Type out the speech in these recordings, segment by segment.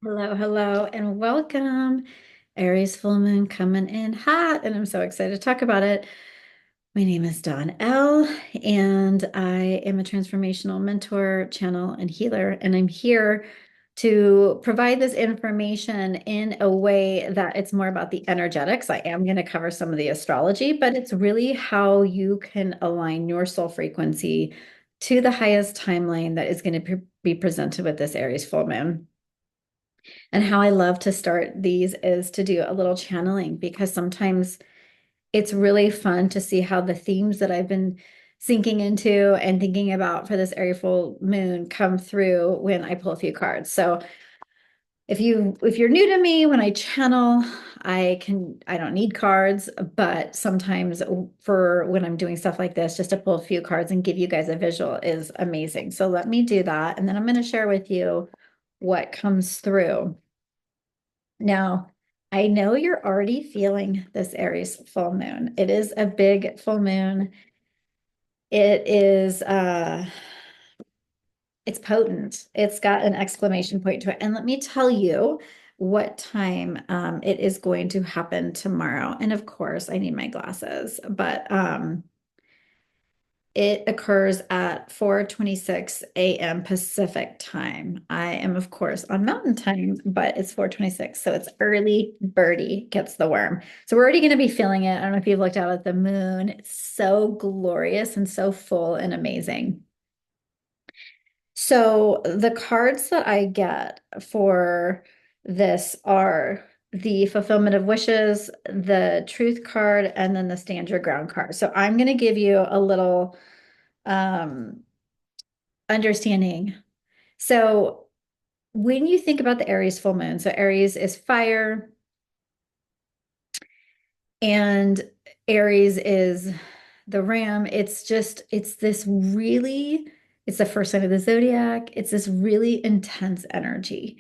Hello, hello, and welcome. Aries Full Moon coming in hot, and I'm so excited to talk about it. My name is Elle, and I am a transformational mentor, channel, and healer, and I'm here to provide this information in a way that it's more about the energetics. I am going to cover some of the astrology, but it's really how you can align your soul frequency to the highest timeline that is going to be presented with this Aries Full Moon. And how I love to start these is to do a little channeling because sometimes it's really fun to see how the themes that I've been sinking into and thinking about for this Aries full moon come through when I pull a few cards. So if you're new to me, when I channel, I don't need cards, but sometimes for when I'm doing stuff like this, just to pull a few cards and give you guys a visual is amazing. So let me do that. And then I'm going to share with you what comes through. Now, I know you're already feeling this Aries full moon. It is a big full moon. It is it's potent. It's got an exclamation point to it. And let me tell you what time it is going to happen tomorrow. And of course, I need my glasses, but it occurs at 4:26 a.m. Pacific time. I am, of course, on Mountain Time, but it's 4:26, so it's early birdie gets the worm. So we're already going to be feeling it. I don't know if you've looked out at the moon. It's so glorious and so full and amazing. So the cards that I get for this are the fulfillment of wishes, the truth card, and then the stand your ground card. So I'm going to give you a little um, understanding. So when you think about the Aries full moon, so Aries is fire and Aries is the ram. It's this really, it's the first sign of the zodiac. It's this really intense energy.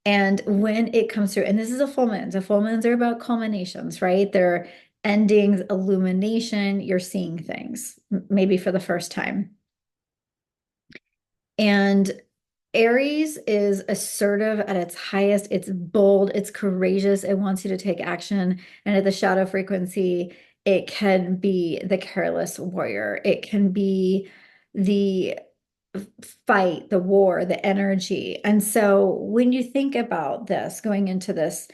And when it comes through, and this is a full moon, so full moons are about culminations, right? They're endings, illumination. You're seeing things, maybe for the first time. And Aries is assertive at its highest. It's bold, it's courageous, it wants you to take action. And at the shadow frequency, it can be the careless warrior. It can be the fight, the war, the energy. And so when you think about this, going into this,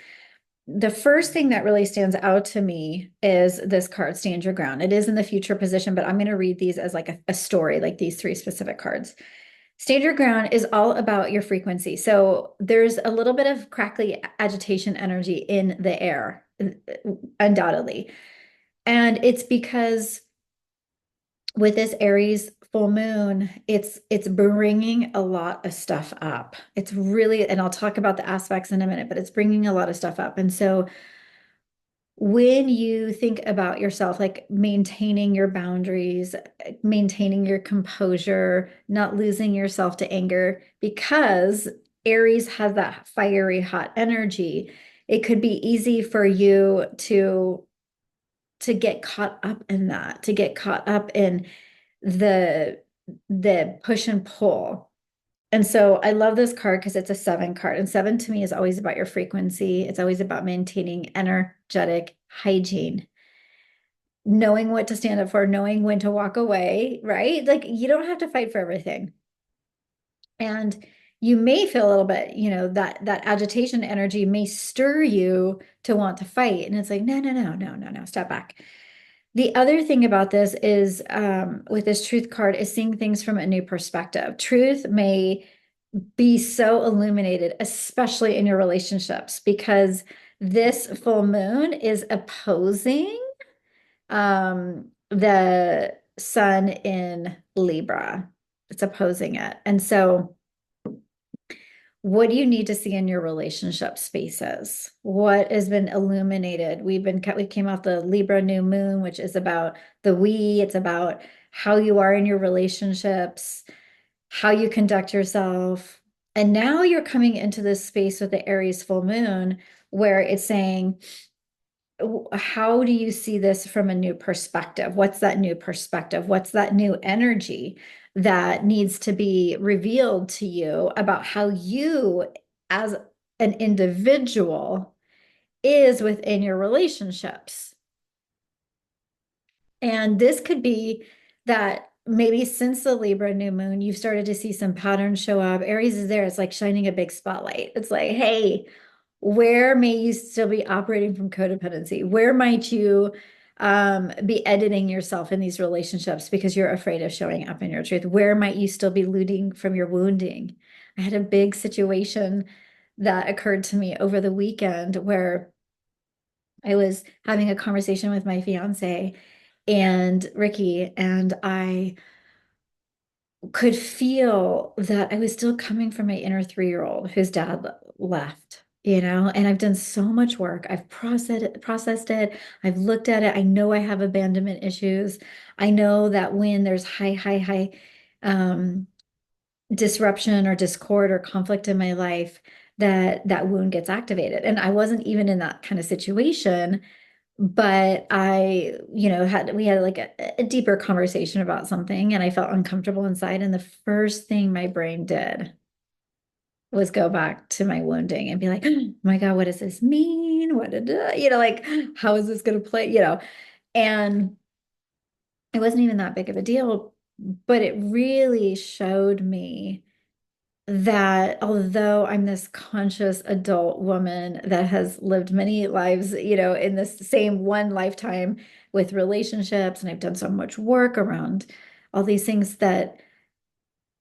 the first thing that really stands out to me is this card, Stand Your Ground. It is in the future position, but I'm going to read these as like a story, like these three specific cards. Stand your ground is all about your frequency. So there's a little bit of crackly agitation energy in the air, undoubtedly. And it's because with this Aries full moon, it's bringing a lot of stuff up. It's really, and I'll talk about the aspects in a minute, but it's bringing a lot of stuff up. And so when you think about yourself, like maintaining your boundaries, maintaining your composure, not losing yourself to anger, because Aries has that fiery hot energy, it could be easy for you to get caught up in that, to get caught up in the the push and pull. And so I love this card because it's a seven card. And seven to me is always about your frequency. It's always about maintaining energetic hygiene, knowing what to stand up for, knowing when to walk away, right? Like you don't have to fight for everything. And you may feel a little bit, that agitation energy may stir you to want to fight. And it's like, no, no, no, no, no, no, step back. The other thing about this is with this truth card is seeing things from a new perspective. Truth may be so illuminated, especially in your relationships, because this full moon is opposing the sun in Libra. It's opposing it. And so, what do you need to see in your relationship spaces? What has been illuminated? We came off the Libra new moon, which is about the we, it's about how you are in your relationships, how you conduct yourself. And now you're coming into this space with the Aries full moon where it's saying, how do you see this from a new perspective? What's that new perspective? What's that new energy that needs to be revealed to you about how you, as an individual is within your relationships. And this could be that maybe since the Libra new moon, you've started to see some patterns show up. Aries is there. It's like shining a big spotlight. It's like, hey, where may you still be operating from codependency? Where might you be editing yourself in these relationships because you're afraid of showing up in your truth? Where might you still be looting from your wounding? I had a big situation that occurred to me over the weekend where I was having a conversation with my fiance and Ricky, and I could feel that I was still coming from my inner 3-year-old whose dad left, and I've done so much work. I've processed it. I've looked at it. I know I have abandonment issues. I know that when there's high um, disruption or discord or conflict in my life, that wound gets activated. And I wasn't even in that kind of situation, but we had like a deeper conversation about something and I felt uncomfortable inside. And the first thing my brain did was go back to my wounding and be like, oh my God, what does this mean? What did, like, how is this going to play? And it wasn't even that big of a deal, but it really showed me that although I'm this conscious adult woman that has lived many lives, in this same one lifetime with relationships, and I've done so much work around all these things, that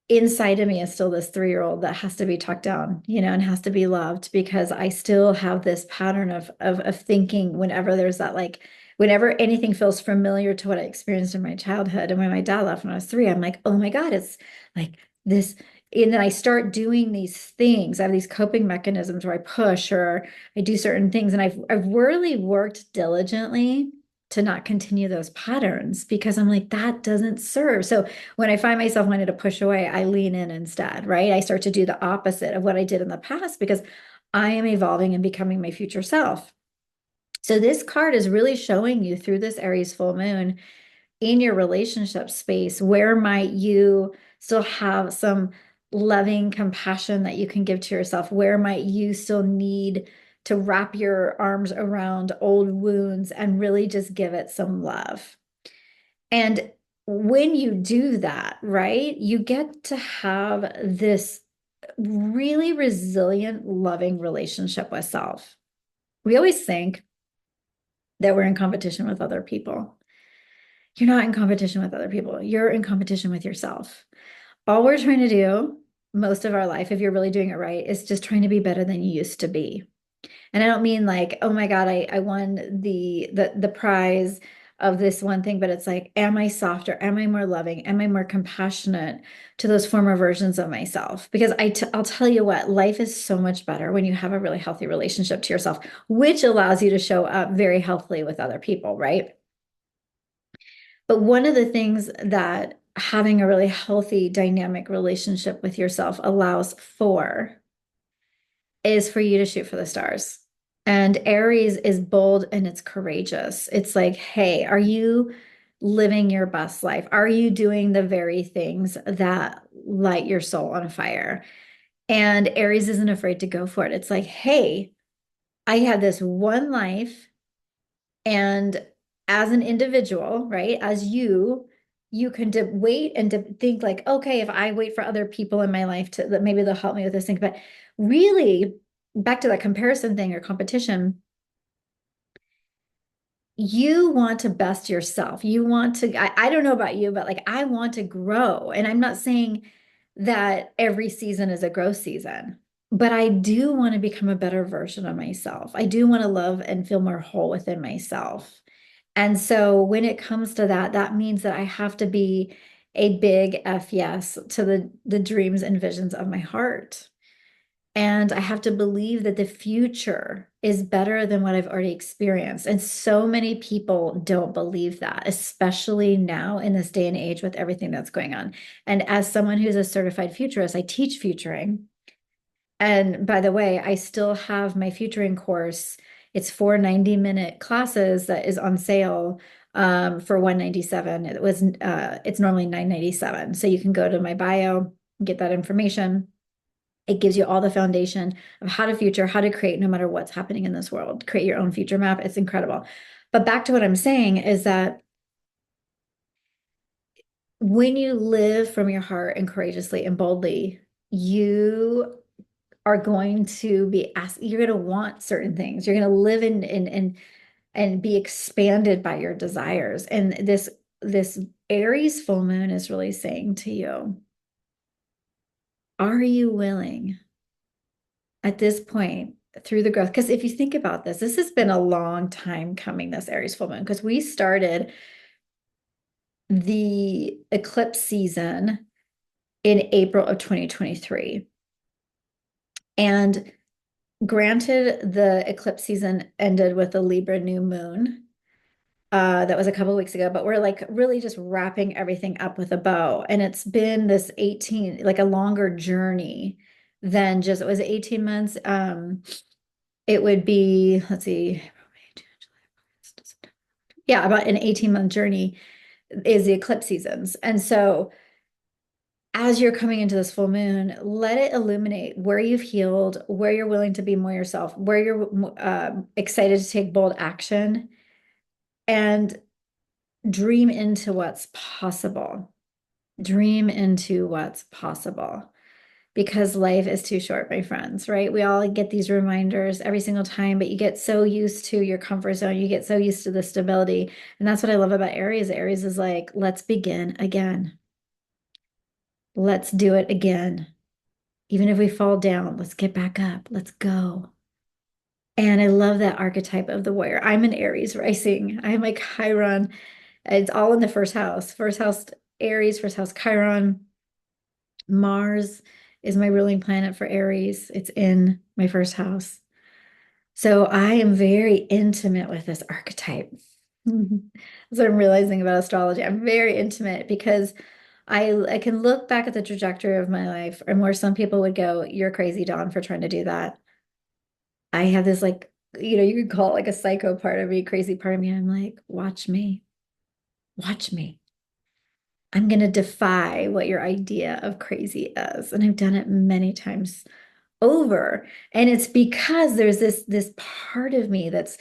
inside of me is still this 3-year-old that has to be tucked down, and has to be loved because I still have this pattern of thinking whenever there's that, like, whenever anything feels familiar to what I experienced in my childhood. And when my dad left when I was 3, I'm like, oh my God, it's like this. And then I start doing these things. I have these coping mechanisms where I push or I do certain things. And I've really worked diligently to not continue those patterns because I'm like, that doesn't serve. So when I find myself wanting to push away, I lean in instead, right? I start to do the opposite of what I did in the past because I am evolving and becoming my future self. So this card is really showing you through this Aries full moon in your relationship space, where might you still have some loving compassion that you can give to yourself? Where might you still need to wrap your arms around old wounds and really just give it some love? And when you do that, right, you get to have this really resilient, loving relationship with self. We always think that we're in competition with other people. You're not in competition with other people. You're in competition with yourself. All we're trying to do most of our life, if you're really doing it right, is just trying to be better than you used to be. And I don't mean like, oh my God, I won the prize of this one thing, but it's like, am I softer? Am I more loving? Am I more compassionate to those former versions of myself? Because I'll tell you what, life is so much better when you have a really healthy relationship to yourself, which allows you to show up very healthily with other people, right? But one of the things that having a really healthy, dynamic relationship with yourself allows for is for you to shoot for the stars. And Aries is bold and it's courageous. It's like, hey, are you living your best life? Are you doing the very things that light your soul on fire? And Aries isn't afraid to go for it. It's like, hey, I had this one life. And as an individual, right, as you can wait and to think like, okay, if I wait for other people in my life to that maybe they'll help me with this thing. But really, back to that comparison thing or competition, you want to best yourself. You want to, I don't know about you, but like I want to grow. And I'm not saying that every season is a growth season, but I do want to become a better version of myself. I do want to love and feel more whole within myself. And so when it comes to that, that means that I have to be a big F yes to the dreams and visions of my heart. And I have to believe that the future is better than what I've already experienced. And so many people don't believe that, especially now in this day and age with everything that's going on. And as someone who's a certified futurist, I teach futuring. And by the way, I still have my futuring course. It's 4 90-minute classes that is on sale for 197. It's normally 997. So you can go to my bio, get that information. It gives you all the foundation of how to future, how to create no matter what's happening in this world. Create your own future map. It's incredible. But back to what I'm saying is that when you live from your heart and courageously and boldly, you are going to be asked, you're going to want certain things. You're going to live and be expanded by your desires. And this Aries full moon is really saying to you, are you willing at this point through the growth? Because if you think about this, this has been a long time coming, this Aries full moon, because we started the eclipse season in April of 2023. And granted, the eclipse season ended with the Libra new moon. That was a couple of weeks ago, but we're like really just wrapping everything up with a bow. And it's been this 18, like a longer journey than just, it was 18 months. It would be, let's see, yeah, about an 18-month journey is the eclipse seasons. And so as you're coming into this full moon, let it illuminate where you've healed, where you're willing to be more yourself, where you're excited to take bold action, and dream into what's possible. Dream into what's possible because life is too short, my friends, right? We all get these reminders every single time, but you get so used to your comfort zone. You get so used to the stability. And that's what I love about Aries. Aries is like, let's begin again. Let's do it again. Even if we fall down, let's get back up. Let's go. And I love that archetype of the warrior. I'm an Aries rising. I'm like Chiron. It's all in the first house. First house Aries, first house Chiron. Mars is my ruling planet for Aries. It's in my first house. So I am very intimate with this archetype. That's what I'm realizing about astrology. I'm very intimate because I can look back at the trajectory of my life and where some people would go, you're crazy, Dawn, for trying to do that. I have this like, you could call it like a psycho part of me, crazy part of me. I'm like, watch me, watch me. I'm going to defy what your idea of crazy is. And I've done it many times over. And it's because there's this part of me that's,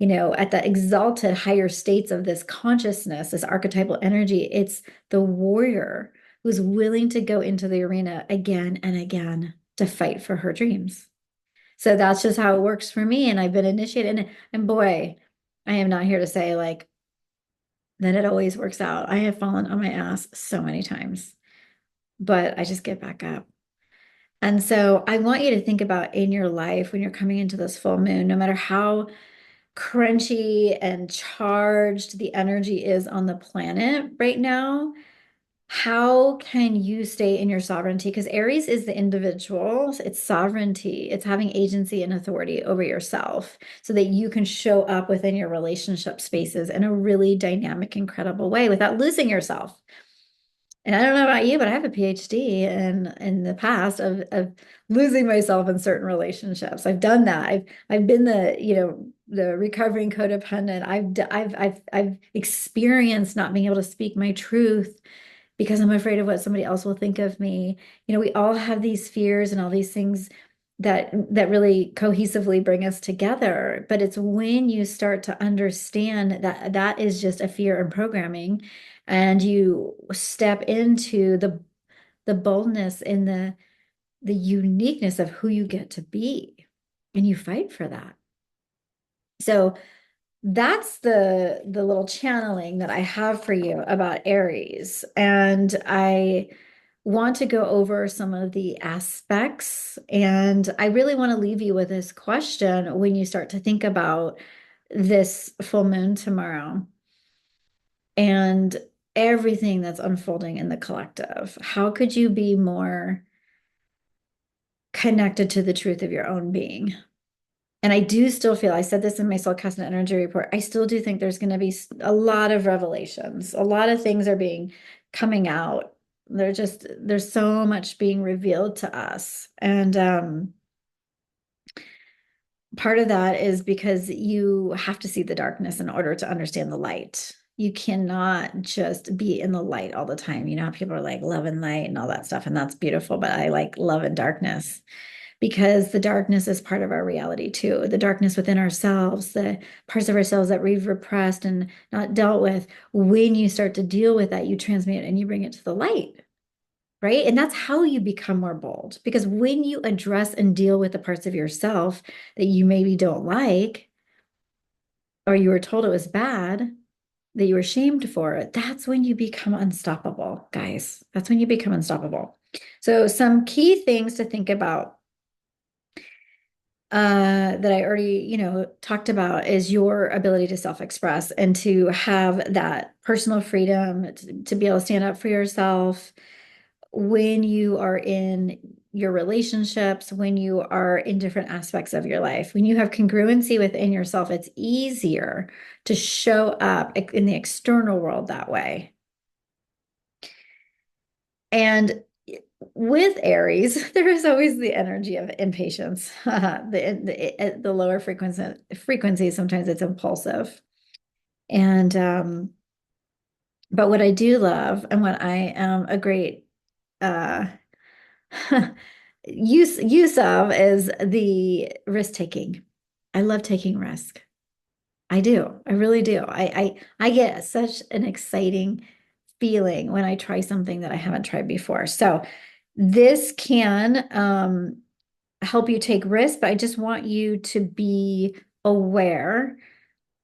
at the exalted higher states of this consciousness, this archetypal energy. It's the warrior who's willing to go into the arena again and again to fight for her dreams. So that's just how it works for me. And I've been initiated. And boy, I am not here to say like that it always works out. I have fallen on my ass so many times, but I just get back up. And so I want you to think about in your life when you're coming into this full moon, no matter how crunchy and charged the energy is on the planet right now, how can you stay in your sovereignty? Because Aries is the individual, it's sovereignty, it's having agency and authority over yourself so that you can show up within your relationship spaces in a really dynamic, incredible way without losing yourself. And I don't know about you, but I have a PhD in the past of losing myself in certain relationships. I've done that. I've been the recovering codependent. I've experienced not being able to speak my truth because I'm afraid of what somebody else will think of me. We all have these fears and all these things that really cohesively bring us together. But it's when you start to understand that that is just a fear and programming, and you step into the boldness and the uniqueness of who you get to be, and you fight for that. So that's the little channeling that I have for you about Aries. And I want to go over some of the aspects. And I really want to leave you with this question when you start to think about this full moon tomorrow and everything that's unfolding in the collective. How could you be more connected to the truth of your own being? And I do still feel, I said this in my soul cast and energy report, I still do think there's going to be a lot of revelations. A lot of things are coming out. There's so much being revealed to us. And part of that is because you have to see the darkness in order to understand the light. You cannot just be in the light all the time. You know how people are like love and light and all that stuff, and that's beautiful, but I like love and darkness because the darkness is part of our reality too. The darkness within ourselves, the parts of ourselves that we've repressed and not dealt with. When you start to deal with that, you transmute it and you bring it to the light, right? And that's how you become more bold. Because when you address and deal with the parts of yourself that you maybe don't like, or you were told it was bad, that you were shamed for, that's when you become unstoppable, guys. That's when you become unstoppable. So, some key things to think about that I already, talked about is your ability to self-express and to have that personal freedom to be able to stand up for yourself when you are in your relationships, when you are in different aspects of your life. When you have congruency within yourself, it's easier to show up in the external world that way. And with Aries, there is always the energy of impatience. The lower frequency, sometimes it's impulsive. And but what I do love and what I am a great uh use of is the risk taking. I love taking risk. I do. I really do. I get such an exciting feeling when I try something that I haven't tried before. So this can help you take risks, but I just want you to be aware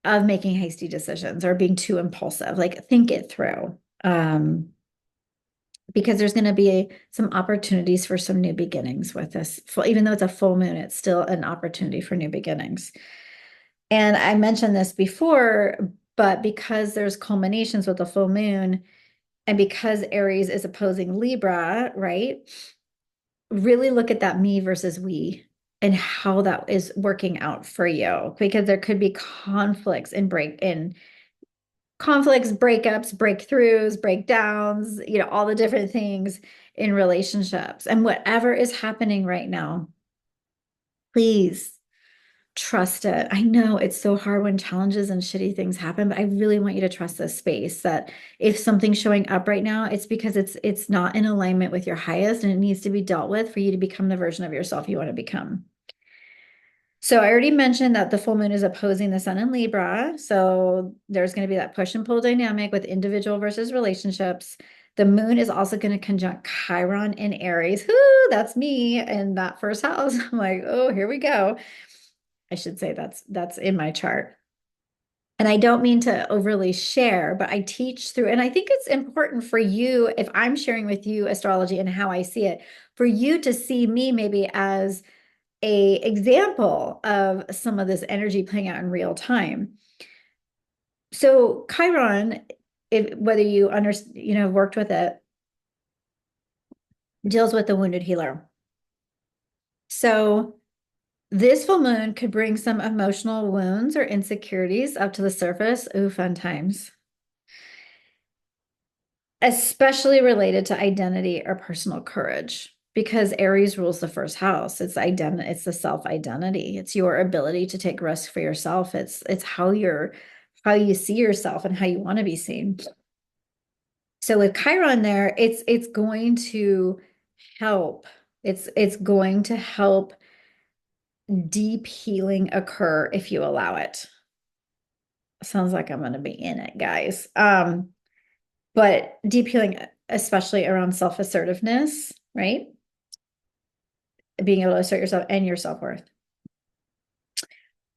of making hasty decisions or being too impulsive. Like think it through. Because there's going to be some opportunities for some new beginnings with this. Even though it's a full moon, it's still an opportunity for new beginnings. And I mentioned this before, but because there's culminations with the full moon, and because Aries is opposing Libra, right? Really look at that me versus we and how that is working out for you, because there could be conflicts, breakups, breakthroughs, breakdowns, all the different things in relationships. And whatever is happening right now, please trust it. I know it's so hard when challenges and shitty things happen, but I really want you to trust this space that if something's showing up right now, it's because it's not in alignment with your highest and it needs to be dealt with for you to become the version of yourself you want to become. So I already mentioned that the full moon is opposing the sun in Libra. So there's going to be that push and pull dynamic with individual versus relationships. The moon is also going to conjunct Chiron in Aries. Whoo, that's me in that first house. I'm like, oh, here we go. I should say that's in my chart. And I don't mean to overly share, but I teach through, and I think it's important for you, if I'm sharing with you astrology and how I see it, for you to see me maybe as a example of some of this energy playing out in real time. So Chiron, whether you worked with it, deals with the wounded healer. So this full moon could bring some emotional wounds or insecurities up to the surface. Ooh, fun times. Especially related to identity or personal courage, because Aries rules the first house. It's identity, it's the self-identity. It's your ability to take risks for yourself. It's how you see yourself and how you want to be seen. So with Chiron there, it's going to help. It's going to help deep healing occur if you allow it. Sounds like I'm going to be in it, guys. But deep healing, especially around self-assertiveness, right? Being able to assert yourself and your self-worth.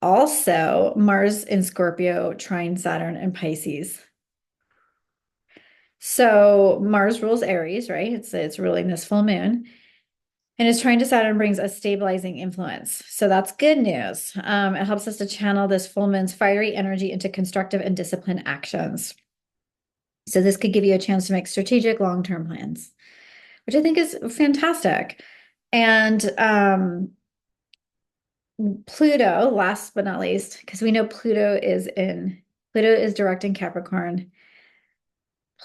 Also, Mars in Scorpio, trine Saturn and Pisces. So Mars rules Aries, right? It's ruling this full moon. And its trine to Saturn brings a stabilizing influence. So that's good news. It helps us to channel this full moon's fiery energy into constructive and disciplined actions. So this could give you a chance to make strategic long-term plans, which I think is fantastic. And Pluto, last but not least, because we know Pluto is direct in Capricorn.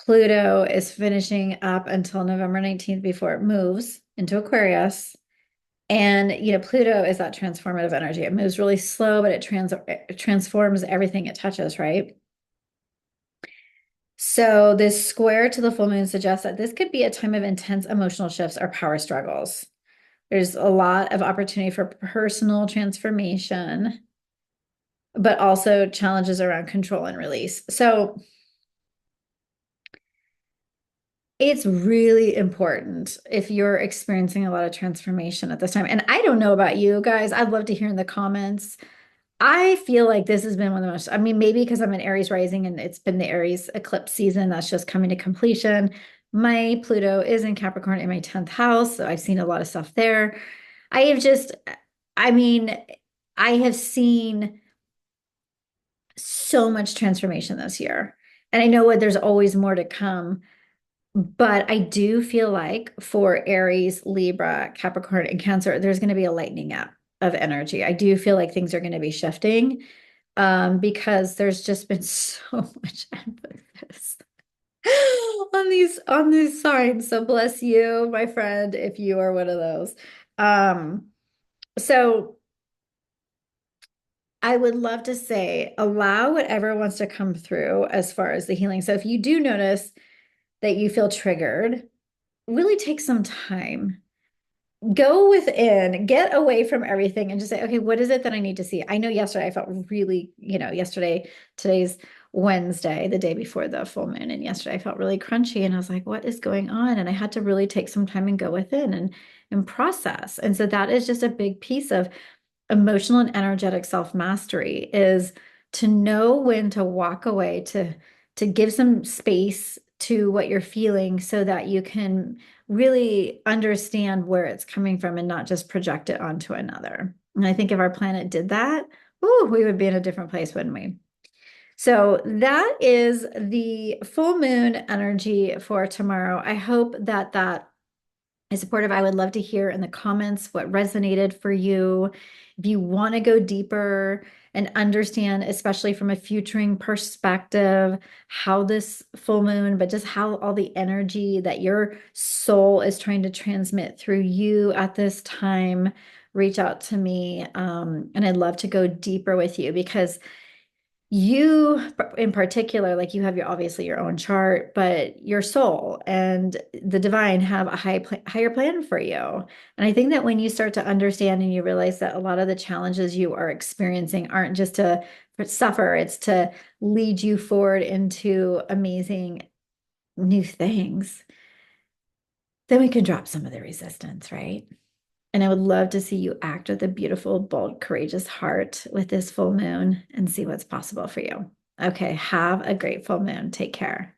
Pluto is finishing up until November 19th before it moves into Aquarius. And Pluto is that transformative energy. It moves really slow, but it transforms everything it touches, right? So this square to the full moon suggests that this could be a time of intense emotional shifts or power struggles. There's a lot of opportunity for personal transformation, but also challenges around control and release. So it's really important if you're experiencing a lot of transformation at this time. And I don't know about you guys. I'd love to hear in the comments. I feel like this has been one of the most, I mean, maybe because I'm an Aries rising and it's been the Aries eclipse season that's just coming to completion. My Pluto is in Capricorn in my 10th house, so I've seen a lot of stuff there. I have just, I mean, I have seen so much transformation this year. And I know what there's always more to come, but I do feel like for Aries, Libra, Capricorn, and Cancer, there's going to be a lightening up of energy. I do feel like things are going to be shifting because there's just been so much emphasis on these signs. So bless you, my friend, if you are one of those. Um, so I would love to say allow whatever wants to come through as far as the healing. So if you do notice that you feel triggered, really take some time. Go within, get away from everything and just say, okay, what is it that I need to see? I know yesterday I felt really, yesterday, today's Wednesday, the day before the full moon, and yesterday I felt really crunchy and I was like, what is going on? And I had to really take some time and go within and process. And so that is just a big piece of emotional and energetic self-mastery is to know when to walk away, to give some space to what you're feeling so that you can really understand where it's coming from and not just project it onto another. And I think if our planet did that, ooh, we would be in a different place, wouldn't we? So that is the full moon energy for tomorrow. I hope that that is supportive. I would love to hear in the comments what resonated for you. If you want to go deeper and understand, especially from a futuring perspective, how this full moon, but just how all the energy that your soul is trying to transmit through you at this time, reach out to me. And I'd love to go deeper with you because you in particular, like you have your obviously your own chart, but your soul and the divine have a higher plan for you. And I think that when you start to understand and you realize that a lot of the challenges you are experiencing aren't just to suffer, it's to lead you forward into amazing new things, then we can drop some of the resistance, right? And I would love to see you act with a beautiful, bold, courageous heart with this full moon and see what's possible for you. Okay, have a great full moon. Take care.